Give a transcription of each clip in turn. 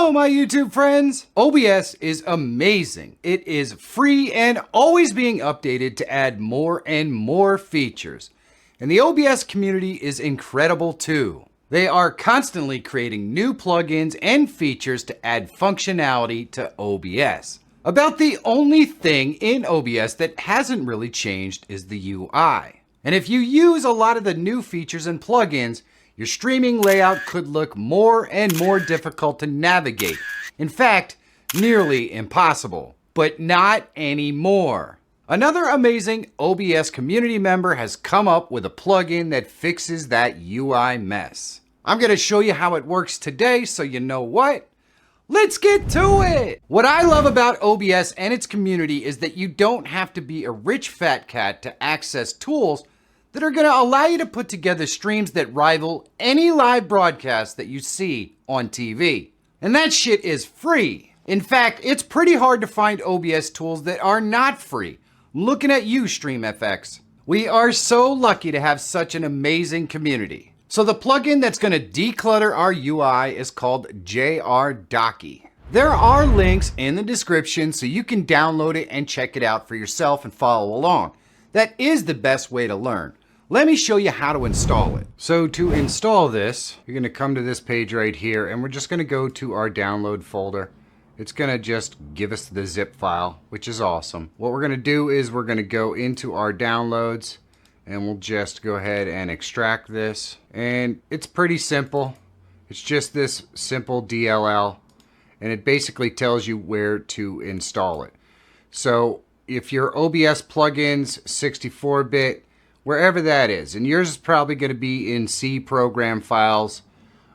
Hello, my YouTube friends. OBS is amazing. It is free and always being updated to add more and more features. And the OBS community is incredible too. They are constantly creating new plugins and features to add functionality to OBS. About the only thing in OBS that hasn't really changed is the UI. And if you use a lot of the new features and plugins, your streaming layout could look more and more difficult to navigate. In fact, nearly impossible. But not anymore. Another amazing OBS community member has come up with a plugin that fixes that UI mess. I'm going to show you how it works today, so you know what? Let's get to it! What I love about OBS and its community is that you don't have to be a rich fat cat to access tools that are going to allow you to put together streams that rival any live broadcast that you see on TV. And that shit is free. In fact, it's pretty hard to find OBS tools that are not free. I'm looking at you, StreamFX. We are so lucky to have such an amazing community. So the plugin that's going to declutter our UI is called JR Docky. There are links in the description so you can download it and check it out for yourself and follow along. That is the best way to learn. Let me show you how to install it. So to install this, you're going to come to this page right here, and we're just going to go to our download folder. It's going to just give us the zip file, which is awesome. What we're going to do is we're going to go into our downloads, and we'll just go ahead and extract this. And it's pretty simple. It's just this simple DLL, and it basically tells you where to install it. So if your OBS plugins 64-bit, wherever that is, and yours is probably going to be in C program files,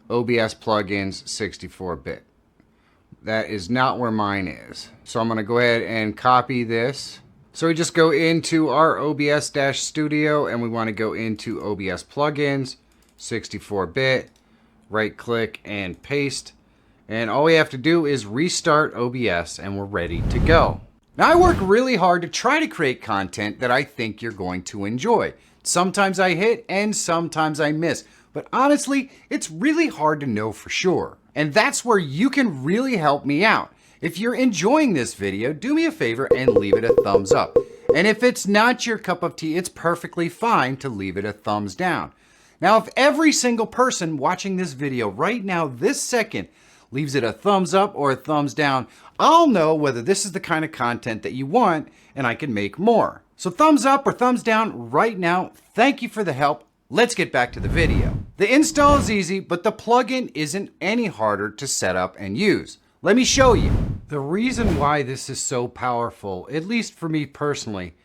OBS plugins 64-bit. That is not where mine is. So I'm going to go ahead and copy this. So we just go into our OBS-Studio and we want to go into OBS plugins 64-bit, right click and paste. And all we have to do is restart OBS and we're ready to go. Now, I work really hard to try to create content that I think you're going to enjoy. Sometimes I hit and sometimes I miss, but honestly, it's really hard to know for sure. And that's where you can really help me out. If you're enjoying this video, do me a favor and leave it a thumbs up. And if it's not your cup of tea, it's perfectly fine to leave it a thumbs down. Now, if every single person watching this video right now, this second, leaves it a thumbs up or a thumbs down, I'll know whether this is the kind of content that you want and I can make more. So thumbs up or thumbs down right now. Thank you for the help. Let's get back to the video. The install is easy, but the plugin isn't any harder to set up and use. Let me show you. The reason why this is so powerful, at least for me personally,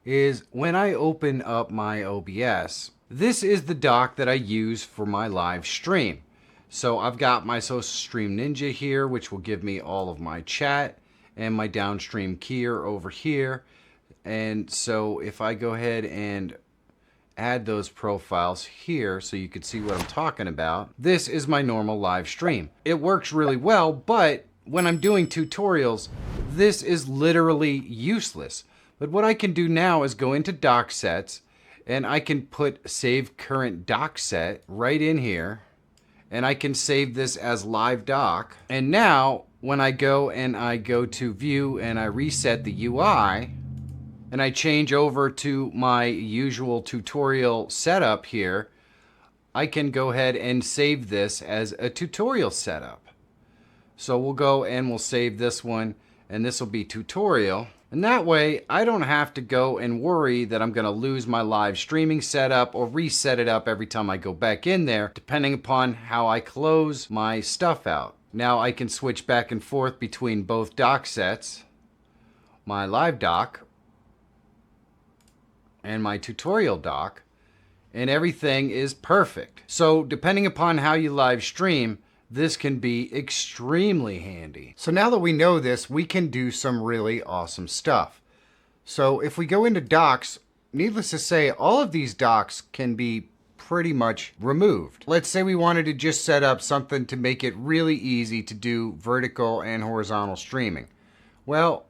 is when I open up my OBS, this is the dock that I use for my live stream. So I've got my Social Stream Ninja here, which will give me all of my chat and my downstream keyer over here. And so if I go ahead and add those profiles here so you can see what I'm talking about, this is my normal live stream. It works really well, but when I'm doing tutorials, this is literally useless. But what I can do now is go into dock sets and I can put save current dock set right in here. And I can save this as live dock. And now when I go to view and I reset the UI and I change over to my usual tutorial setup here, I can go ahead and save this as a tutorial setup. So we'll go and we'll save this one, and this will be tutorial. And that way I don't have to go and worry that I'm going to lose my live streaming setup or reset it up every time I go back in there, depending upon how I close my stuff out. Now I can switch back and forth between both dock sets, my live dock and my tutorial dock, and everything is perfect. So depending upon how you live stream, this can be extremely handy. So now that we know this, we can do some really awesome stuff. So if we go into docks, needless to say, all of these docks can be pretty much removed. Let's say we wanted to just set up something to make it really easy to do vertical and horizontal streaming. Well,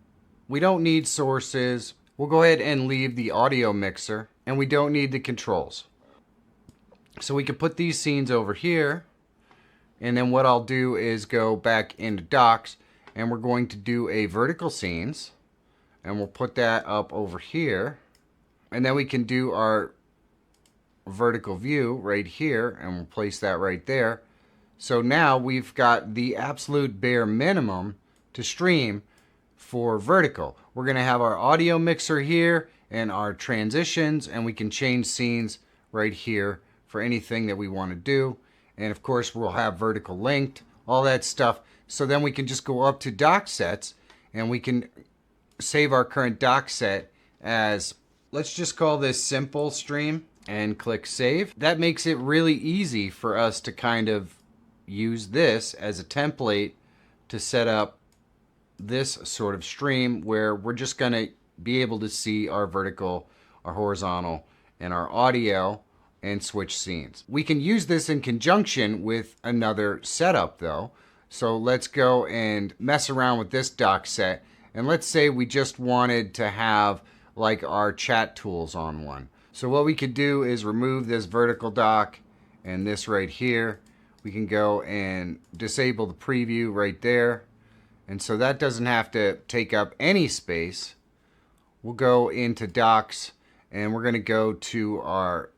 we don't need sources. We'll go ahead and leave the audio mixer, and we don't need the controls. So we can put these scenes over here. And then what I'll do is go back into docs, and we're going to do a vertical scenes, and we'll put that up over here. And then we can do our vertical view right here, and we'll place that right there. So now we've got the absolute bare minimum to stream for vertical. We're going to have our audio mixer here and our transitions, and we can change scenes right here for anything that we want to do. And of course we'll have vertical linked, all that stuff. So then we can just go up to dock sets, and we can save our current dock set as, let's just call this simple stream, and click save. That makes it really easy for us to kind of use this as a template to set up this sort of stream where we're just going to be able to see our vertical, our horizontal, and our audio and switch scenes. We can use this in conjunction with another setup though. So let's go and mess around with this dock set, and let's say we just wanted to have like our chat tools on one. So what we could do is remove this vertical dock and this right here. We can go and disable the preview right there. And so that doesn't have to take up any space. We'll go into docs, and we're going to go to our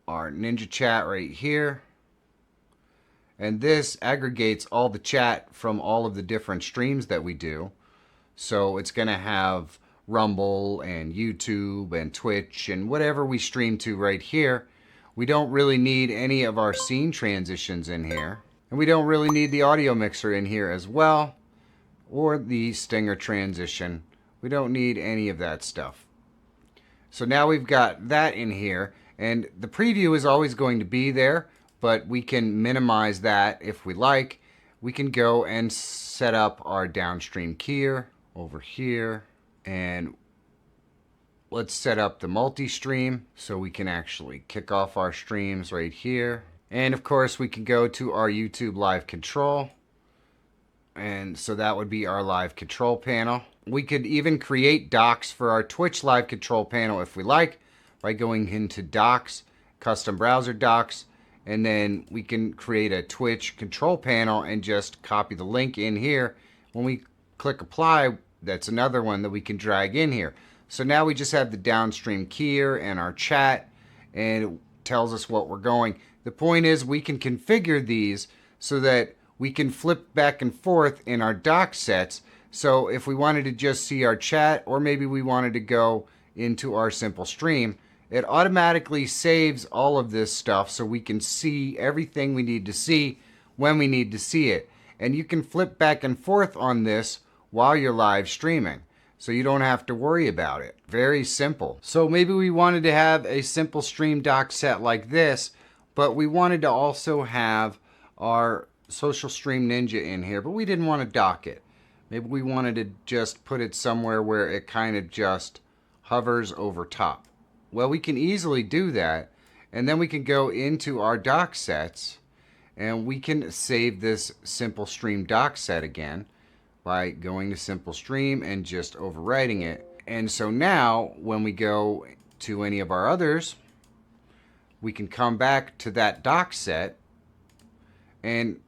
Ninja chat right here. And this aggregates all the chat from all of the different streams that we do. So it's going to have Rumble and YouTube and Twitch and whatever we stream to right here. We don't really need any of our scene transitions in here. And we don't really need the audio mixer in here as well, or the stinger transition. We don't need any of that stuff. So now we've got that in here, and the preview is always going to be there, but we can minimize that if we like. We can go and set up our downstream keyer over here, and let's set up the multi-stream so we can actually kick off our streams right here. And of course we can go to our YouTube live control, and so that would be our live control panel. We could even create docs for our Twitch live control panel if we like, by going into docs, custom browser docs, and then we can create a Twitch control panel and just copy the link in here. When we click apply, that's another one that we can drag in here. So now we just have the downstream keyer and our chat, and it tells us what we're going. The point is we can configure these so that we can flip back and forth in our dock sets. So if we wanted to just see our chat, or maybe we wanted to go into our simple stream, it automatically saves all of this stuff so we can see everything we need to see when we need to see it. And you can flip back and forth on this while you're live streaming, so you don't have to worry about it. Very simple. So maybe we wanted to have a simple stream dock set like this, but we wanted to also have our Social Stream Ninja in here, but we didn't want to dock it. Maybe we wanted to just put it somewhere where it kind of just hovers over top. Well, we can easily do that, and then we can go into our dock sets, and we can save this simple stream dock set again by going to simple stream and just overwriting it. And so now when we go to any of our others, we can come back to that dock set, and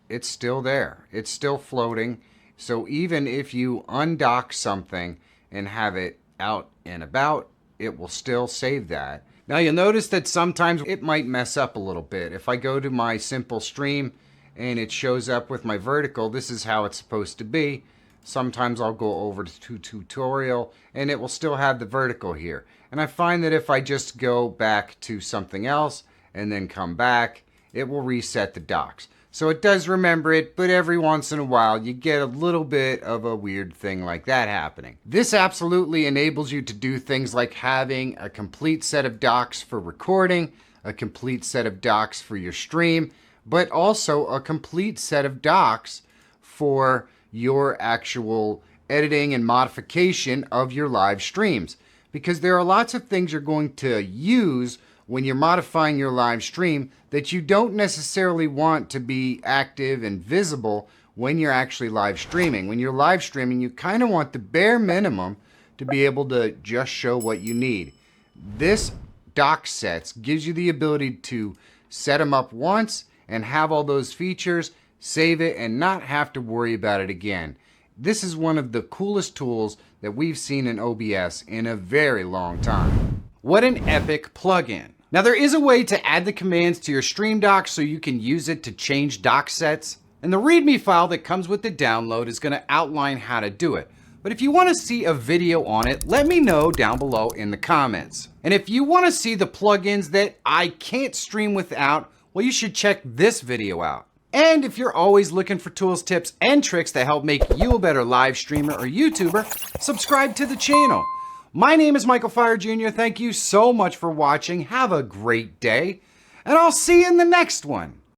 it's still there. It's still floating. So even if you undock something and have it out and about, it will still save that. Now you'll notice that sometimes it might mess up a little bit. If I go to my simple stream and it shows up with my vertical, this is how it's supposed to be. Sometimes I'll go over to tutorial and it will still have the vertical here. And I find that if I just go back to something else and then come back, it will reset the docks. So it does remember it, but every once in a while you get a little bit of a weird thing like that happening. This absolutely enables you to do things like having a complete set of docks for recording, a complete set of docks for your stream, but also a complete set of docks for your actual editing and modification of your live streams. Because there are lots of things you're going to use when you're modifying your live stream that you don't necessarily want to be active and visible when you're actually live streaming. When you're live streaming, you kind of want the bare minimum to be able to just show what you need. This dock sets gives you the ability to set them up once and have all those features, save it, and not have to worry about it again. This is one of the coolest tools that we've seen in OBS in a very long time. What an epic plugin. Now there is a way to add the commands to your stream dock so you can use it to change dock sets. And the README file that comes with the download is going to outline how to do it. But if you want to see a video on it, let me know down below in the comments. And if you want to see the plugins that I can't stream without, well, you should check this video out. And if you're always looking for tools, tips, and tricks to help make you a better live streamer or YouTuber, subscribe to the channel. My name is Michael Feyrer Jr. Thank you so much for watching. Have a great day, and I'll see you in the next one.